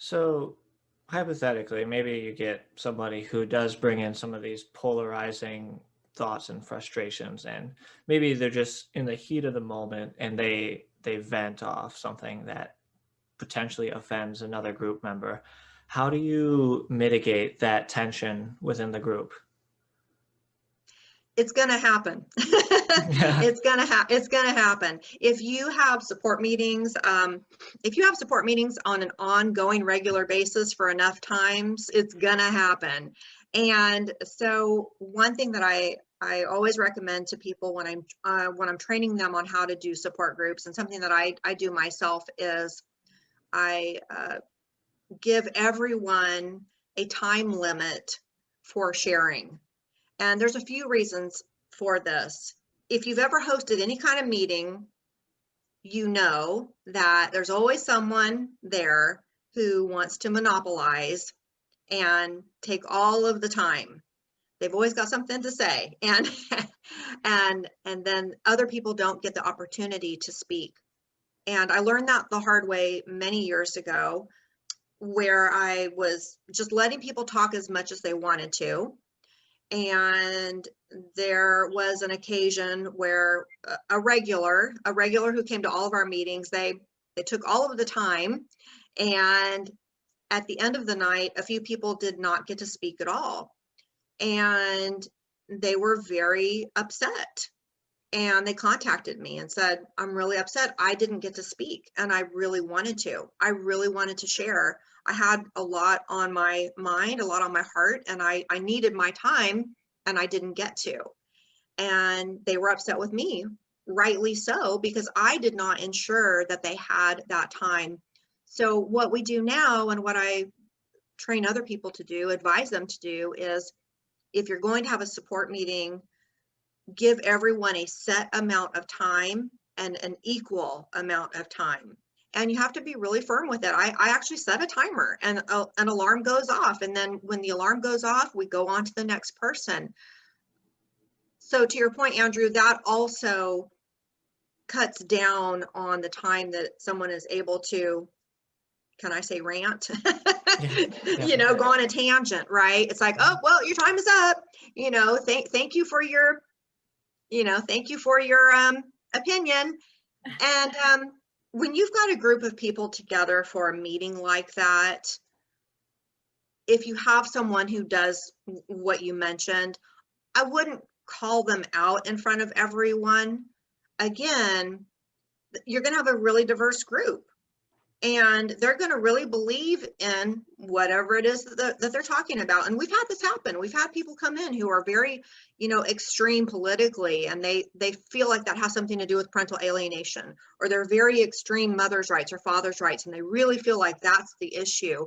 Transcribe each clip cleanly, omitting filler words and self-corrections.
So, hypothetically, maybe you get somebody who does bring in some of these polarizing thoughts and frustrations, and maybe they're just in the heat of the moment and they vent off something that potentially offends another group member. How do you mitigate that tension within the group? It's going to happen. Yeah. It's going to happen. If you have support meetings, if you have support meetings on an ongoing regular basis for enough times, it's going to happen. And so one thing that I always recommend to people when I'm training them on how to do support groups, and something that I do myself, is I give everyone a time limit for sharing. And there's a few reasons for this. If you've ever hosted any kind of meeting, you know that there's always someone there who wants to monopolize and take all of the time. They've always got something to say, and and then other people don't get the opportunity to speak. And I learned that the hard way many years ago, where I was just letting people talk as much as they wanted to. And there was an occasion where a regular who came to all of our meetings, they took all of the time, and at the end of the night, a few people did not get to speak at all, and they were very upset. And they contacted me and said, I'm really upset. I didn't get to speak, and I really wanted to. I really wanted to share. I had a lot on my mind, a lot on my heart, and I needed my time, and I didn't get to. And they were upset with me, rightly so, because I did not ensure that they had that time. So what we do now, and what I train other people to do, advise them to do, is if you're going to have a support meeting, give everyone a set amount of time and an equal amount of time. And you have to be really firm with it. I actually set a timer, and an alarm goes off. And then when the alarm goes off, we go on to the next person. So to your point, Andrew, that also cuts down on the time that someone is able to, can I say rant? Yeah, definitely. Go on a tangent, right? It's like, oh, well, your time is up. Thank you for your opinion. And when you've got a group of people together for a meeting like that, if you have someone who does what you mentioned, I wouldn't call them out in front of everyone. Again, you're going to have a really diverse group, and they're going to really believe in whatever it is that they're talking about. And we've had this happen. We've had people come in who are very, extreme politically, and they feel like that has something to do with parental alienation, or they're very extreme mother's rights or father's rights, and they really feel like that's the issue.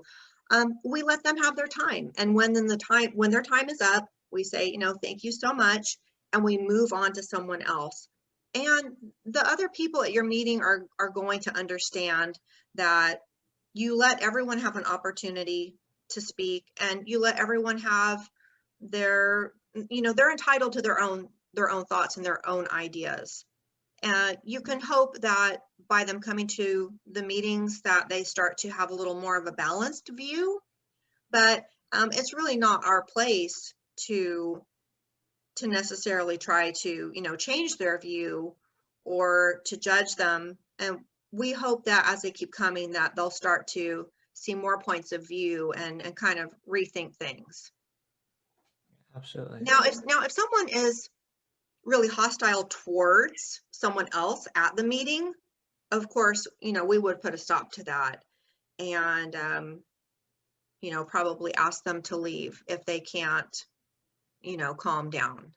We let them have their time, and when their time is up, we say, thank you so much, and we move on to someone else. And the other people at your meeting are going to understand that you let everyone have an opportunity to speak, and you let everyone have they're entitled to their own thoughts and their own ideas. And you can hope that by them coming to the meetings, that they start to have a little more of a balanced view. But it's really not our place to necessarily try to change their view or to judge them. And we hope that as they keep coming, that they'll start to see more points of view and kind of rethink things. Absolutely. Now if someone is really hostile towards someone else at the meeting, of course, we would put a stop to that, and probably ask them to leave if they can't calm down.